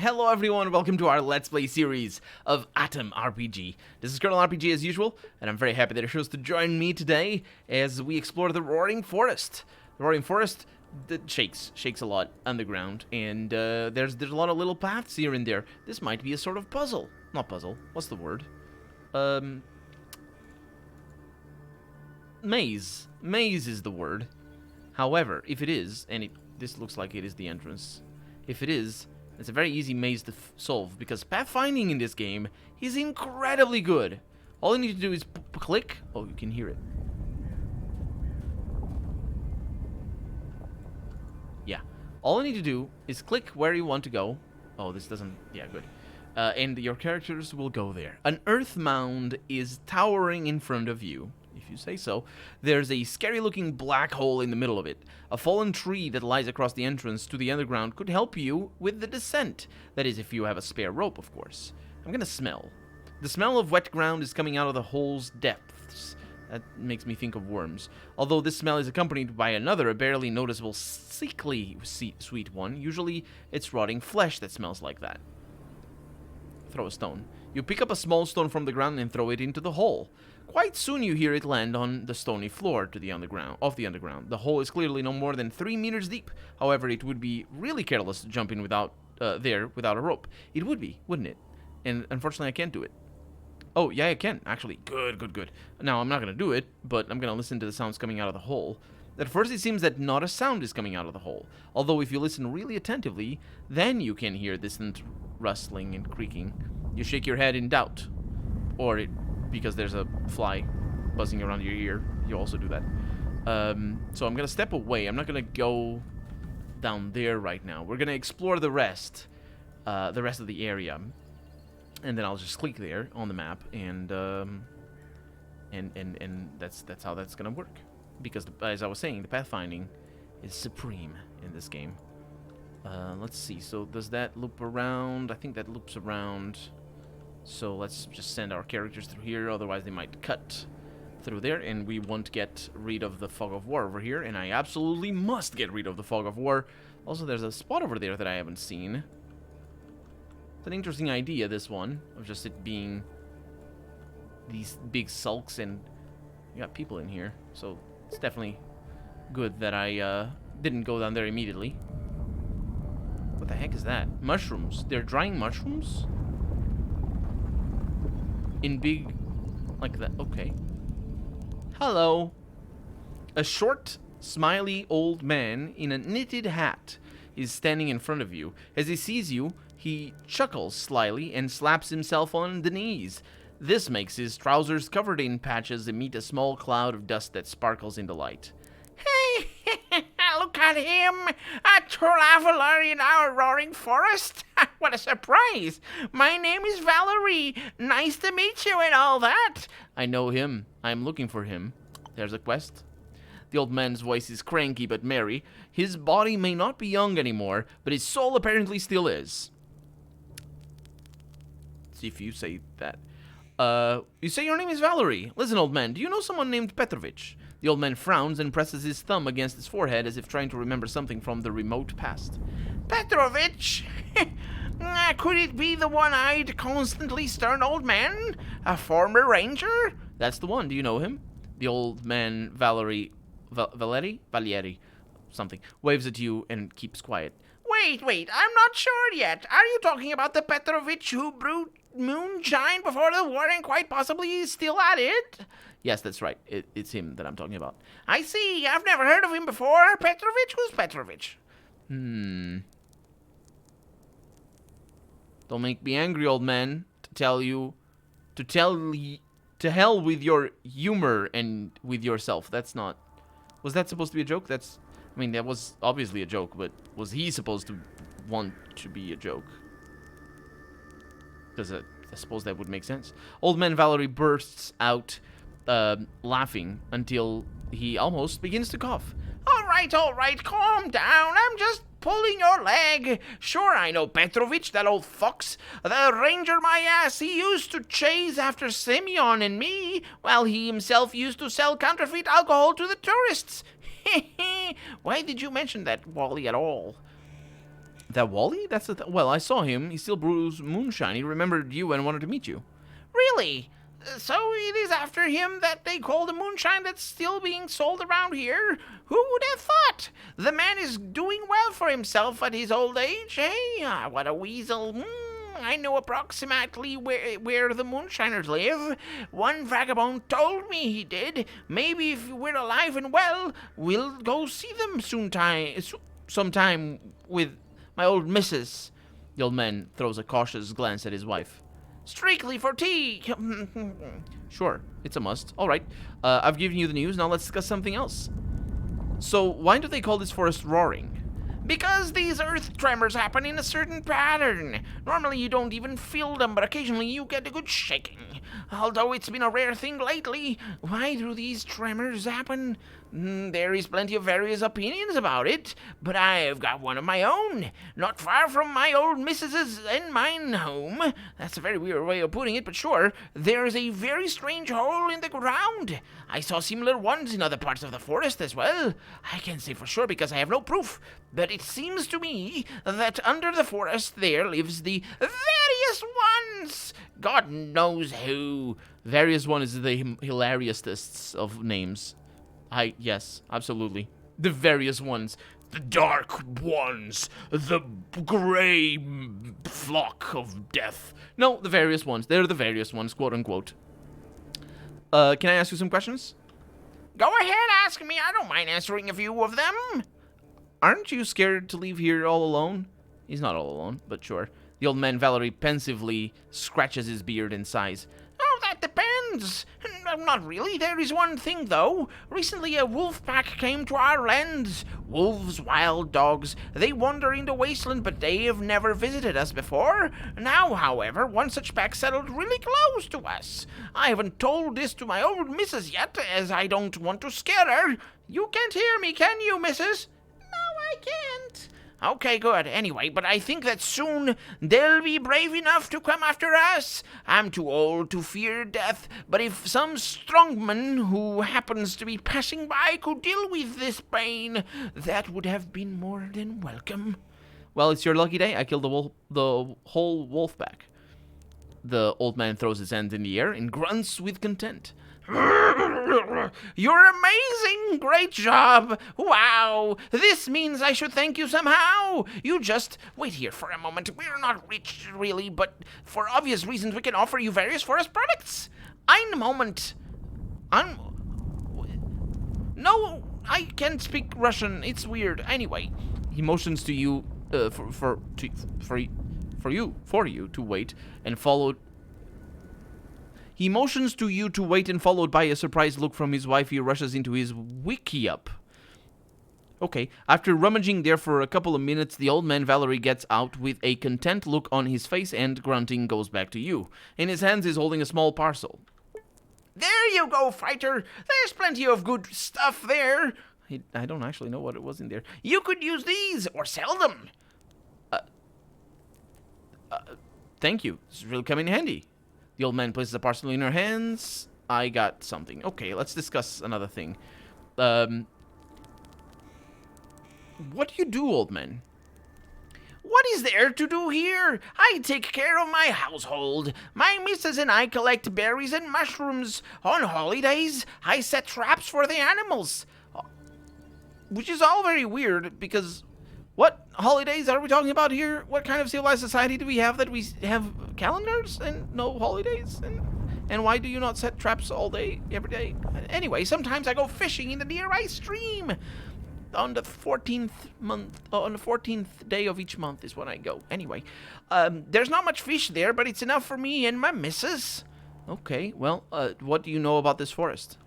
Hello everyone, welcome to our Let's Play series of A.T.O.M RPG. This is Colonel RPG as usual, and I'm very happy that you chose to join me today as we explore the Roaring Forest. The Roaring Forest that shakes a lot underground, and there's a lot of little paths here and there. This might be a sort of puzzle. Not puzzle, what's the word? Maze. Maze is the word. However, if it is, and this looks like it is the entrance, if it is, it's a very easy maze to solve, because pathfinding in this game is incredibly good. All you need to do is click. Oh, you can hear it. Yeah. All you need to do is click where you want to go. Oh, this doesn't... Yeah, good. And your characters will go there. An earth mound is towering in front of you, if you say so. There's a scary-looking black hole in the middle of it. A fallen tree that lies across the entrance to the underground could help you with the descent. That is, if you have a spare rope, of course. I'm gonna smell. The smell of wet ground is coming out of the hole's depths. That makes me think of worms. Although this smell is accompanied by another, a barely noticeable, sickly sweet one. Usually, it's rotting flesh that smells like that. Throw a stone. You pick up a small stone from the ground and throw it into the hole. Quite soon you hear it land on the stony floor of the underground. The hole is clearly no more than 3 meters deep. However, it would be really careless to jump in without a rope. It would be, wouldn't it? And unfortunately, I can't do it. Oh, yeah, I can, actually. Good. Now, I'm not going to do it, but I'm going to listen to the sounds coming out of the hole. At first, it seems that not a sound is coming out of the hole. Although, if you listen really attentively, then you can hear distant rustling and creaking. You shake your head in doubt. Or because there's a fly buzzing around your ear, you also do that. So I'm going to step away. I'm not going to go down there right now. We're going to explore the rest of the area. And then I'll just click there on the map, and that's how that's going to work. Because, as I was saying, the pathfinding is supreme in this game. Let's see. So does that loop around? I think that loops around. So let's just send our characters through here. Otherwise, they might cut through there, and we won't get rid of the fog of war over here. And I absolutely must get rid of the fog of war. Also, there's a spot over there that I haven't seen. It's an interesting idea, this one, of just it being these big sulks, and you got people in here. So it's definitely good that I didn't go down there immediately. What the heck is that? Mushrooms. They're drying mushrooms? In big... like that. Okay. Hello. A short, smiley old man in a knitted hat is standing in front of you. As he sees you, he chuckles slyly and slaps himself on the knees. This makes his trousers covered in patches emit a small cloud of dust that sparkles in the light. Hey, look at him! A traveler in our roaring forest! What a surprise! My name is Valerie. Nice to meet you and all that. I know him. I'm looking for him. There's a quest. The old man's voice is cranky but merry. His body may not be young anymore, but his soul apparently still is. See if you say that. You say your name is Valerie. Listen, old man, do you know someone named Petrovich? The old man frowns and presses his thumb against his forehead as if trying to remember something from the remote past. Petrovich? Could it be the one-eyed, constantly stern old man? A former ranger? That's the one. Do you know him? The old man, Valerie, something, waves at you and keeps quiet. Wait, I'm not sure yet. Are you talking about the Petrovich who brewed moonshine before the war and quite possibly is still at it? Yes, that's right. It's him that I'm talking about. I see. I've never heard of him before. Petrovich? Who's Petrovich? Don't make me angry, old man. To hell with your humor and with yourself. That's not... Was that supposed to be a joke? I mean, that was obviously a joke, but was he supposed to want to be a joke? Because I suppose that would make sense. Old man Valerie bursts out laughing until he almost begins to cough. All right, calm down. I'm just pulling your leg. Sure, I know Petrovich, that old fox. The ranger my ass. He used to chase after Simeon and me, while he himself used to sell counterfeit alcohol to the tourists. Why did you mention that, Wally, at all? That Wally? That's the well, I saw him. He still brews moonshine. He remembered you and wanted to meet you. Really? So it is after him that they call the moonshine that's still being sold around here? Who would have thought? The man is doing well for himself at his old age, eh? Ah, what a weasel. I know approximately where the moonshiners live. One vagabond told me he did. Maybe if we're alive and well, we'll go see them sometime with my old missus. The old man throws a cautious glance at his wife. Strictly for tea. Sure, it's a must. All right, I've given you the news. Now let's discuss something else. So, why do they call this forest roaring? Because these earth tremors happen in a certain pattern. Normally you don't even feel them, but occasionally you get a good shaking. Although it's been a rare thing lately, why do these tremors happen? There is plenty of various opinions about it, but I've got one of my own. Not far from my old missus's and mine home. That's a very weird way of putting it, but sure, there is a very strange hole in the ground. I saw similar ones in other parts of the forest as well. I can't say for sure because I have no proof, but it seems to me that under the forest there lives the various ones. God knows who. Various one is the hilariousest of names. Yes, absolutely. The various ones. The dark ones. The gray flock of death. No, the various ones. They're the various ones, quote unquote. Can I ask you some questions? Go ahead, ask me. I don't mind answering a few of them. Aren't you scared to leave here all alone? He's not all alone, but sure. The old man Valerie pensively scratches his beard and sighs. Oh, that depends. Not really. There is one thing, though. Recently, a wolf pack came to our lands. Wolves, wild dogs, they wander in the wasteland, but they have never visited us before. Now, however, one such pack settled really close to us. I haven't told this to my old missus yet, as I don't want to scare her. You can't hear me, can you, missus? No, I can't. Okay, good. Anyway, but I think that soon they'll be brave enough to come after us. I'm too old to fear death, but if some strongman who happens to be passing by could deal with this pain, that would have been more than welcome. Well, it's your lucky day. I killed the whole wolf pack. The old man throws his hands in the air and grunts with content. You're amazing! Great job! Wow! This means I should thank you somehow! You just wait here for a moment. We're not rich, really, but for obvious reasons we can offer you various forest products. Ein Moment. No, I can't speak Russian. It's weird. Anyway. He motions to you for you to wait and followed. He motions to you to wait, and followed by a surprised look from his wife, he rushes into his wiki-up. Okay, after rummaging there for a couple of minutes, the old man Valerie gets out with a content look on his face and, grunting, goes back to you. In his hands he's holding a small parcel. There you go, fighter. There's plenty of good stuff there. I don't actually know what it was in there. You could use these, or sell them. Thank you. This is really coming in handy. The old man places the parcel in her hands. I got something. Okay, let's discuss another thing. What do you do, old man? What is there to do here? I take care of my household. My missus and I collect berries and mushrooms. On holidays, I set traps for the animals. Which is all very weird, because what holidays are we talking about here? What kind of civilized society do we have that we have calendars and no holidays? And why do you not set traps all day, every day? Anyway, sometimes I go fishing in the nearby stream. On the 14th day of each month is when I go. Anyway, there's not much fish there, but it's enough for me and my missus. Okay, well, what do you know about this forest?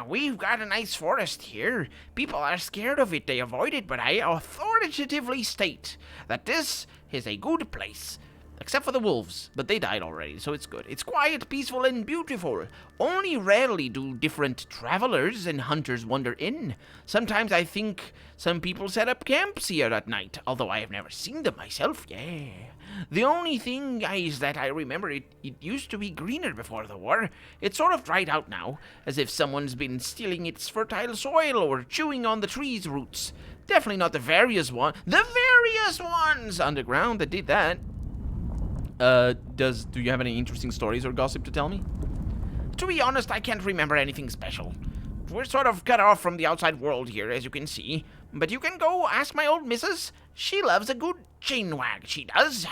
We've got a nice forest here. People are scared of it, they avoid it, but I authoritatively state that this is a good place. Except for the wolves, but they died already, so it's good. It's quiet, peaceful, and beautiful. Only rarely do different travelers and hunters wander in. Sometimes I think some people set up camps here at night, although I have never seen them myself, yeah. The only thing is that I remember it used to be greener before the war. It's sort of dried out now, as if someone's been stealing its fertile soil or chewing on the trees' roots. Definitely not the various ones underground that did that. Do you have any interesting stories or gossip to tell me? To be honest, I can't remember anything special. We're sort of cut off from the outside world here, as you can see. But you can go ask my old missus. She loves a good chain wag, she does.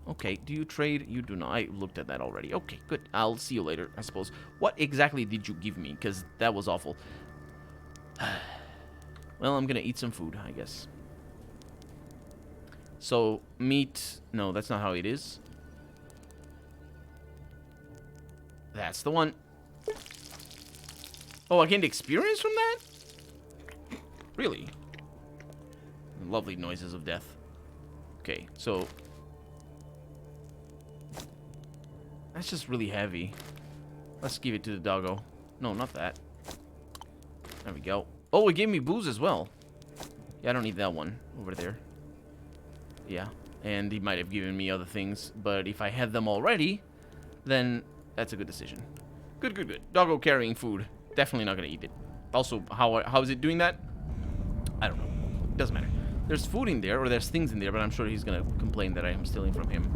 Okay, do you trade? You do not. I looked at that already. Okay, good. I'll see you later, I suppose. What exactly did you give me? Because that was awful. Well, I'm gonna eat some food, I guess. So, meat... No, that's not how it is. That's the one. Oh, I gained experience from that? Really? Lovely noises of death. Okay, so... That's just really heavy. Let's give it to the doggo. No, not that. There we go. Oh, it gave me booze as well. Yeah, I don't need that one over there. Yeah, and he might have given me other things, but if I had them already, then that's a good decision. Good, good, good. Doggo carrying food. Definitely not gonna eat it. Also, how is it doing that? I don't know. Doesn't matter. There's food in there, or there's things in there, but I'm sure he's gonna complain that I am stealing from him.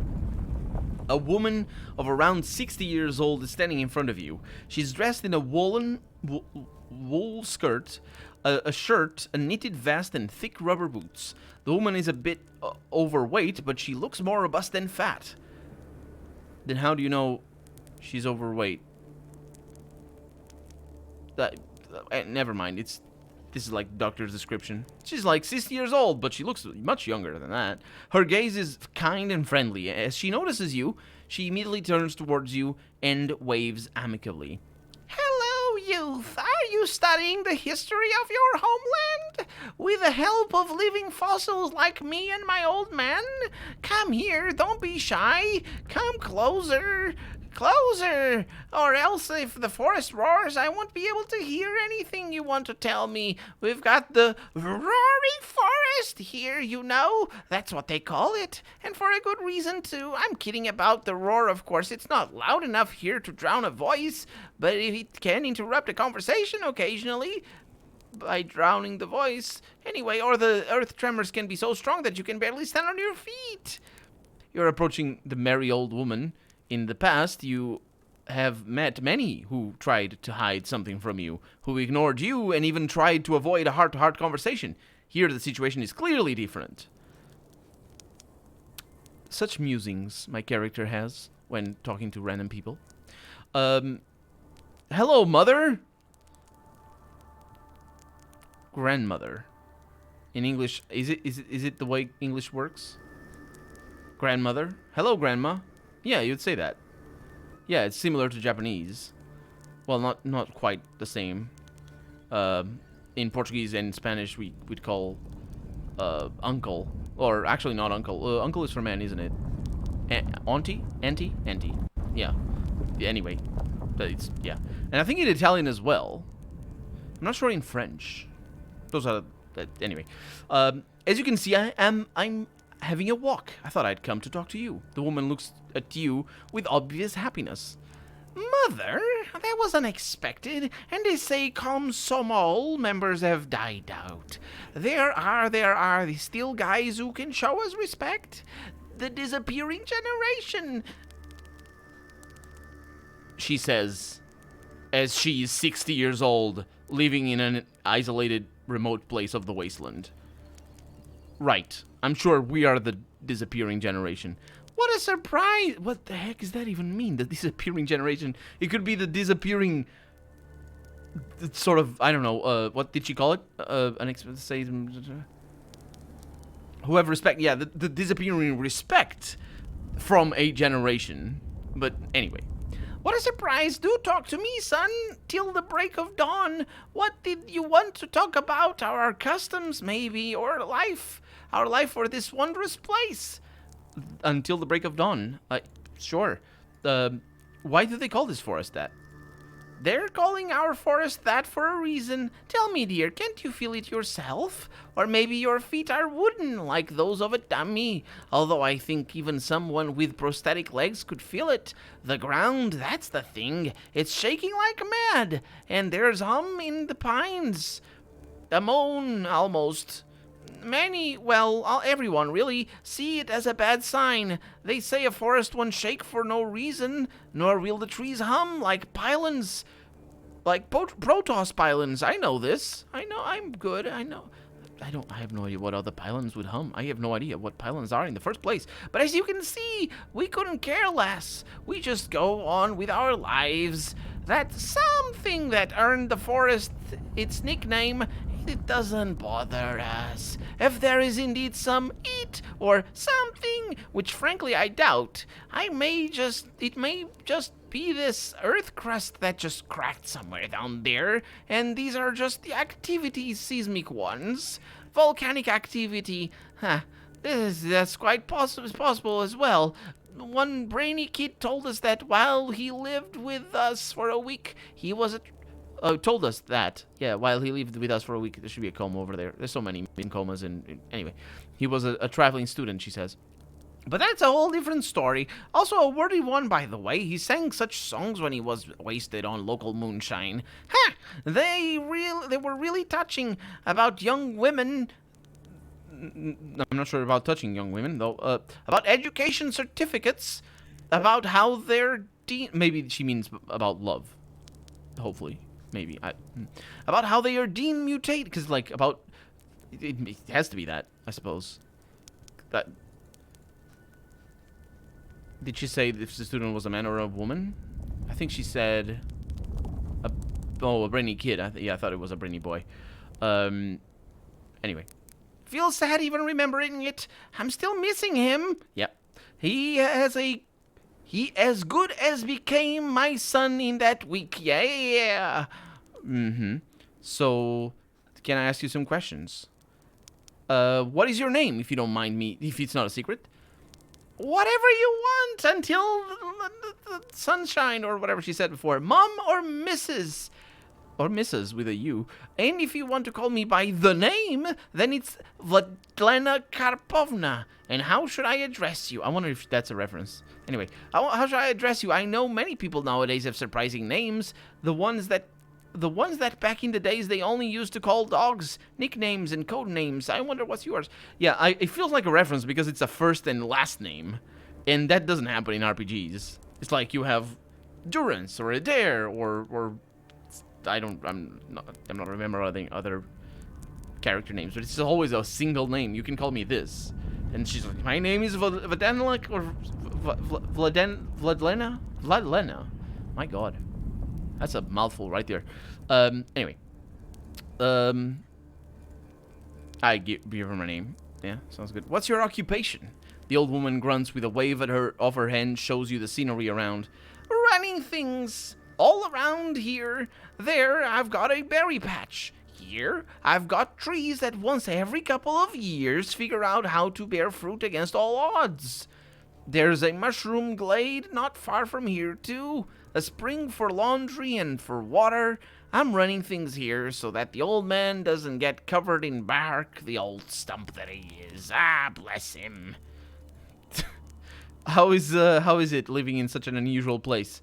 A woman of around 60 years old is standing in front of you. She's dressed in a wool skirt, a shirt, a knitted vest, and thick rubber boots. The woman is a bit overweight, but she looks more robust than fat. Then how do you know she's overweight? Never mind. This is like doctor's description. She's like 60 years old, but she looks much younger than that. Her gaze is kind and friendly. As she notices you, she immediately turns towards you and waves amicably. Hello, youth. Are you studying the history of your homeland? With the help of living fossils like me and my old man? Come here, don't be shy. Come closer. Closer! Or else if the forest roars, I won't be able to hear anything you want to tell me. We've got the roaring forest here, you know. That's what they call it. And for a good reason, too. I'm kidding about the roar, of course. It's not loud enough here to drown a voice, but it can interrupt a conversation occasionally by drowning the voice. Anyway, or the earth tremors can be so strong that you can barely stand on your feet. You're approaching the merry old woman. In the past, you have met many who tried to hide something from you, who ignored you and even tried to avoid a heart-to-heart conversation. Here, the situation is clearly different. Such musings my character has when talking to random people. Hello, mother? Grandmother. In English, is it the way English works? Grandmother? Hello, grandma. Yeah, you'd say that. Yeah, it's similar to Japanese. Well, not quite the same. In Portuguese and Spanish, we'd call uncle. Or actually not uncle. Uncle is for man, isn't it? Auntie? Auntie? Auntie. Yeah. Anyway. But it's, yeah. And I think in Italian as well. I'm not sure in French. Those are... anyway. As you can see, I'm having a walk. I thought I'd come to talk to you. The woman looks at you with obvious happiness. Mother, that was unexpected, and they say Comsomol members have died out. There are still guys who can show us respect. The disappearing generation, she says, as she is 60 years old, living in an isolated, remote place of the wasteland. Right. I'm sure we are the disappearing generation. What a surprise! What the heck does that even mean? The disappearing generation? It could be the disappearing... sort of, I don't know, what did she call it? Who have respect... Yeah, the disappearing respect from a generation. But anyway. What a surprise! Do talk to me, son, till the break of dawn. What did you want to talk about? Our customs, maybe, or life? Our life for this wondrous place? Until the break of dawn. Sure. Why do they call this forest that? They're calling our forest that for a reason. Tell me, dear, can't you feel it yourself? Or maybe your feet are wooden, like those of a dummy. Although I think even someone with prosthetic legs could feel it. The ground, that's the thing. It's shaking like mad. And there's hum in the pines. a moan, almost. Many, well, everyone really, see it as a bad sign. They say a forest won't shake for no reason, nor will the trees hum like pylons. Like Protoss pylons. I know this. I know, I'm good. I know. I have no idea what other pylons would hum. I have no idea what pylons are in the first place. But as you can see, we couldn't care less. We just go on with our lives. That something that earned the forest its nickname, it doesn't bother us. If there is indeed some it or something, which frankly I doubt, it may just be this earth crust that just cracked somewhere down there, and these are just the activities, seismic ones. Volcanic activity, that's quite possible as well. One brainy kid told us that while he lived with us for a week, he was told us that. Yeah, while he lived with us for a week. There should be a coma over there. There's so many comas. And anyway, he was a traveling student, she says. But that's a whole different story. Also a worthy one, by the way. He sang such songs when he was wasted on local moonshine. They were really touching about young women. I'm not sure about touching young women, though. About education certificates. About how they're maybe she means about love. Hopefully. Maybe. About how they are mutate. Because, like, about... It has to be that, I suppose. That... Did she say if the student was a man or a woman? I think she said... a brainy kid. I thought it was a brainy boy. Anyway. Feel sad even remembering it. I'm still missing him. Yep. He as good as became my son in that week. Yeah. So, can I ask you some questions? What is your name, if you don't mind me, if it's not a secret? Whatever you want until the sunshine or whatever she said before. Mom or Mrs. Or Mrs. with a U. And if you want to call me by the name, then it's Vladlena Karpovna. And how should I address you? I wonder if that's a reference. Anyway, how should I address you? I know many people nowadays have surprising names. The ones that back in the days they only used to call dogs nicknames and code names. I wonder what's yours. Yeah, it feels like a reference because it's a first and last name. And that doesn't happen in RPGs. It's like you have Durance or Adair or I'm not remembering other character names, but it's always a single name. You can call me this. And she's like, my name is Vladlena or Vladlena. My God. That's a mouthful right there. Anyway. I give her my name. Yeah, sounds good. What's your occupation? The old woman grunts with a wave of her hand, shows you the scenery around. Running things all around here. There, I've got a berry patch. Here, I've got trees that once every couple of years figure out how to bear fruit against all odds. There's a mushroom glade not far from here, too. A spring for laundry and for water. I'm running things here so that the old man doesn't get covered in bark, the old stump that he is. Ah, bless him. How is it living in such an unusual place?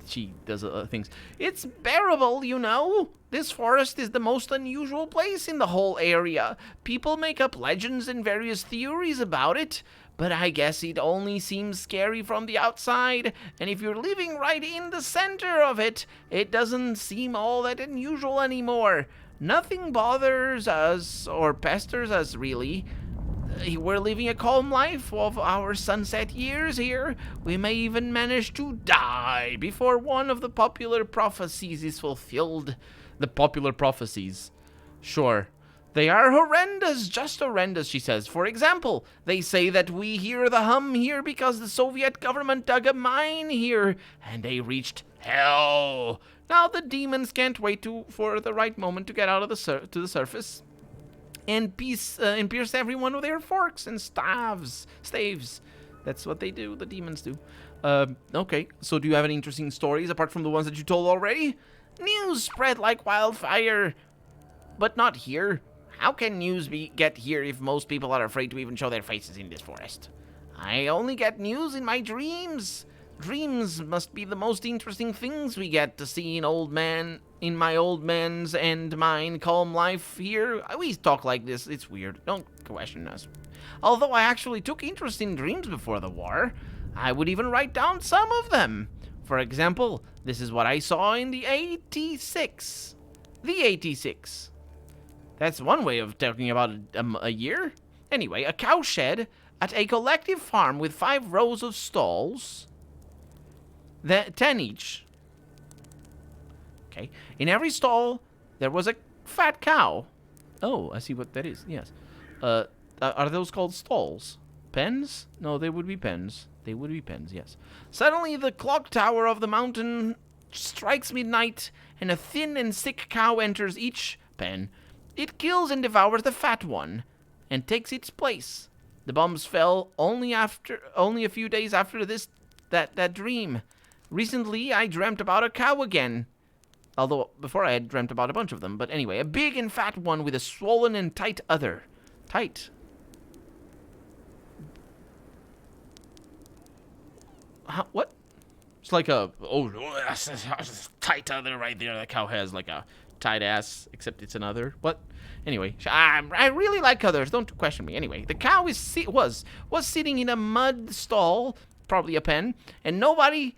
She does things. It's bearable, you know. This forest is the most unusual place in the whole area. People make up legends and various theories about it, but I guess it only seems scary from the outside, and if you're living right in the center of it, it doesn't seem all that unusual anymore. Nothing bothers us or pesters us, really. We're living a calm life of our sunset years here. We may even manage to die before one of the popular prophecies is fulfilled. The popular prophecies. Sure. They are horrendous, just horrendous, she says. For example, they say that we hear the hum here because the Soviet government dug a mine here, and they reached hell. Now the demons can't wait for the right moment to get out of to the surface. And pierce everyone with their forks and staves. That's what they do, the demons do. Okay, so do you have any interesting stories apart from the ones that you told already? News spread like wildfire. But not here. How can news get here if most people are afraid to even show their faces in this forest? I only get news in my dreams. Dreams must be the most interesting things we get to see in old man in my old man's and mine calm life here. We talk like this. It's weird. Don't question us. Although I actually took interest in dreams before the war, I would even write down some of them. For example, this is what I saw in the 86. The 86. That's one way of talking about a year. Anyway, a cowshed at a collective farm with 5 rows of stalls. 10 each. Okay. In every stall, there was a fat cow. Oh, I see what that is. Yes. Are those called stalls? Pens? No, they would be pens. They would be pens, yes. Suddenly, the clock tower of the mountain strikes midnight, and a thin and sick cow enters each pen. It kills and devours the fat one, and takes its place. The bombs fell only a few days after that dream. Recently, I dreamt about a cow again. Although, before I had dreamt about a bunch of them. But anyway, a big and fat one with a swollen and tight udder. Tight. What? It's like a... Oh, tight udder right there. That cow has like a tight ass, except it's an udder. What? Anyway, I really like udders. Don't question me. Anyway, the cow was sitting in a mud stall, probably a pen, and nobody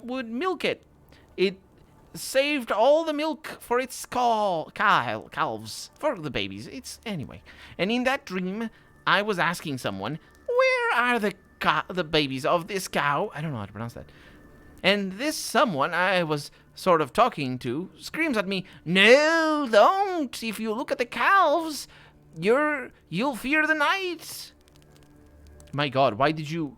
would milk it. It saved all the milk for its calves, for the babies. Anyway. And in that dream, I was asking someone, where are the babies of this cow? I don't know how to pronounce that. And this someone I was sort of talking to screams at me, no, don't. If you look at the calves, you'll fear the night. My God, why did you...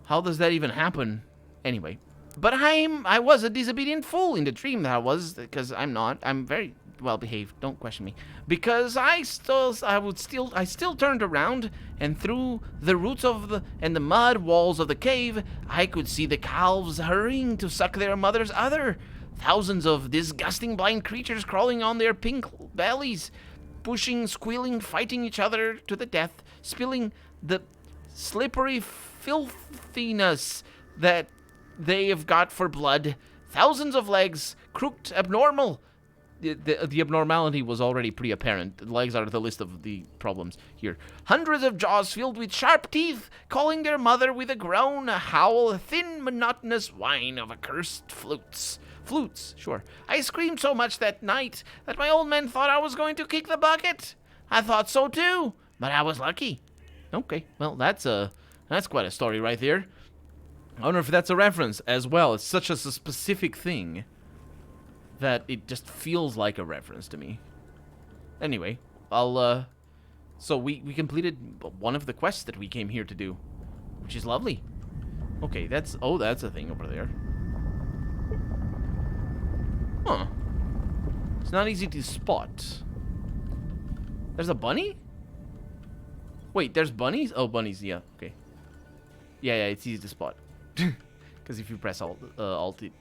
How does that even happen? Anyway. But I was a disobedient fool in the dream that I was, because I'm not. I'm very well behaved. Don't question me. Because I still turned around, and through the roots of the mud walls of the cave, I could see the calves hurrying to suck their mother's udder. Thousands of disgusting blind creatures crawling on their pink bellies, pushing, squealing, fighting each other to the death, spilling the slippery filthiness that they have got for blood. Thousands of legs, crooked, abnormal. The abnormality was already pretty apparent. The legs are the list of the problems here. Hundreds of jaws filled with sharp teeth, calling their mother with a groan, a howl, a thin, monotonous whine of accursed flutes. Flutes, sure. I screamed so much that night that my old man thought I was going to kick the bucket. I thought so too, but I was lucky. Okay, well, that's quite a story right there. I wonder if that's a reference as well. It's such a specific thing that it just feels like a reference to me. Anyway, so we completed one of the quests that we came here to do, which is lovely. Okay, that's a thing over there. Huh. It's not easy to spot. There's a bunny? Wait, there's bunnies? Oh, bunnies, yeah, okay. Yeah, it's easy to spot. Because if you press Alt, it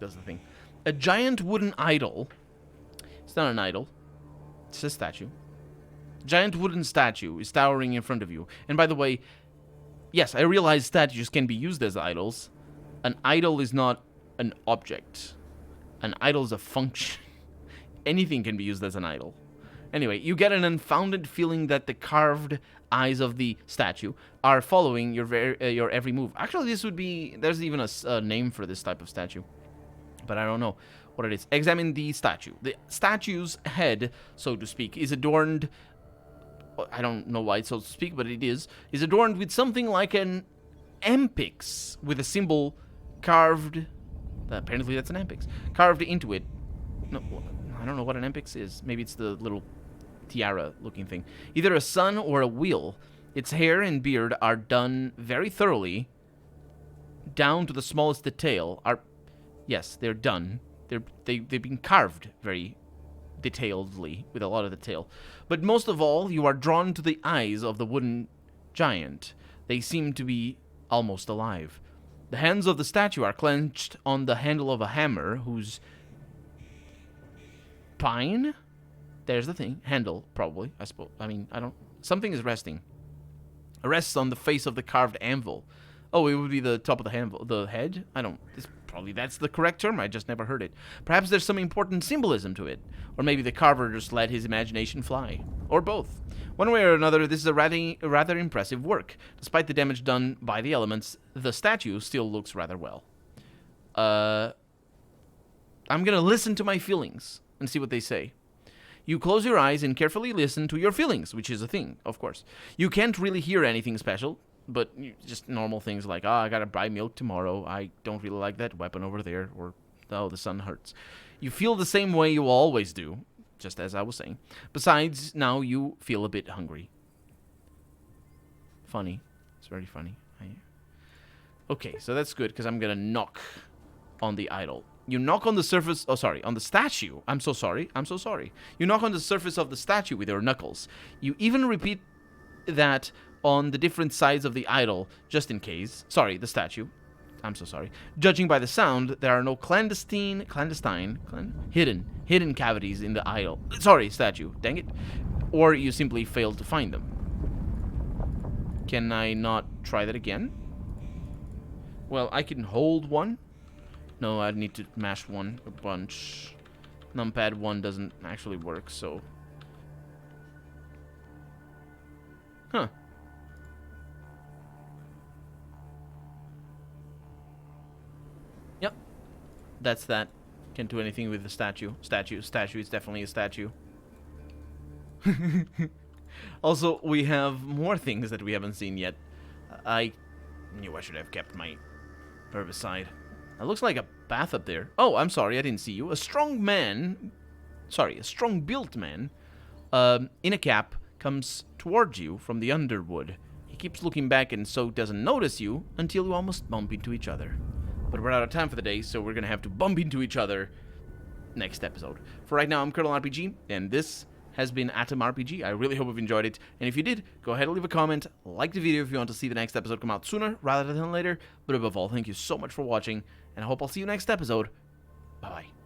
does the thing. A giant wooden idol. It's not an idol. It's a statue. Giant wooden statue is towering in front of you. And by the way, yes, I realize statues can be used as idols. An idol is not an object. An idol is a function. Anything can be used as an idol. Anyway, you get an unfounded feeling that the carved eyes of the statue are following your every move. Actually, there's even a name for this type of statue, but I don't know what it is. Examine the statue. The statue's head, so to speak, is adorned, I don't know why it's so to speak, but it is adorned with something like an ampix, with a symbol carved, apparently that's an ampix, carved into it. No, I don't know what an ampix is. Maybe it's the little tiara-looking thing. Either a sun or a wheel. Its hair and beard are done very thoroughly, down to the smallest detail. Yes, they're done. They've been carved very detailedly, with a lot of detail. But most of all, you are drawn to the eyes of the wooden giant. They seem to be almost alive. The hands of the statue are clenched on the handle of a hammer, whose pine? There's the thing. Handle, probably, I suppose. I mean, I don't... Something is resting. It rests on the face of the carved anvil. Oh, it would be the top of the anvil. The head? I don't... It's Probably that's the correct term, I just never heard it. Perhaps there's some important symbolism to it. Or maybe the carver just let his imagination fly. Or both. One way or another, this is a rather impressive work. Despite the damage done by the elements, the statue still looks rather well. I'm gonna listen to my feelings and see what they say. You close your eyes and carefully listen to your feelings, which is a thing, of course. You can't really hear anything special, but just normal things like, I gotta buy milk tomorrow, I don't really like that weapon over there, or, oh, the sun hurts. You feel the same way you always do, just as I was saying. Besides, now you feel a bit hungry. Funny. It's very funny. Okay, so that's good, because I'm gonna knock on the idol. You knock on the surface, on the statue. I'm so sorry. You knock on the surface of the statue with your knuckles. You even repeat that on the different sides of the idol, just in case. Sorry, the statue. I'm so sorry. Judging by the sound, there are no hidden cavities in the idol. Sorry, statue. Dang it. Or you simply failed to find them. Can I not try that again? Well, I can hold one. No, I'd need to mash one a bunch. Numpad 1 doesn't actually work, so... Huh. Yep. That's that. Can't do anything with the statue. Statue is definitely a statue. Also, we have more things that we haven't seen yet. I knew I should have kept my herbicide. It looks like a path up there. Oh, I'm sorry, I didn't see you. A strong built man, in a cap, comes towards you from the underwood. He keeps looking back and so doesn't notice you until you almost bump into each other. But we're out of time for the day, so we're gonna have to bump into each other next episode. For right now, I'm Colonel RPG, and this has been A.T.O.M RPG. I really hope you've enjoyed it, and if you did, go ahead and leave a comment, like the video if you want to see the next episode come out sooner rather than later, but above all, thank you so much for watching, and I hope I'll see you next episode. Bye-bye.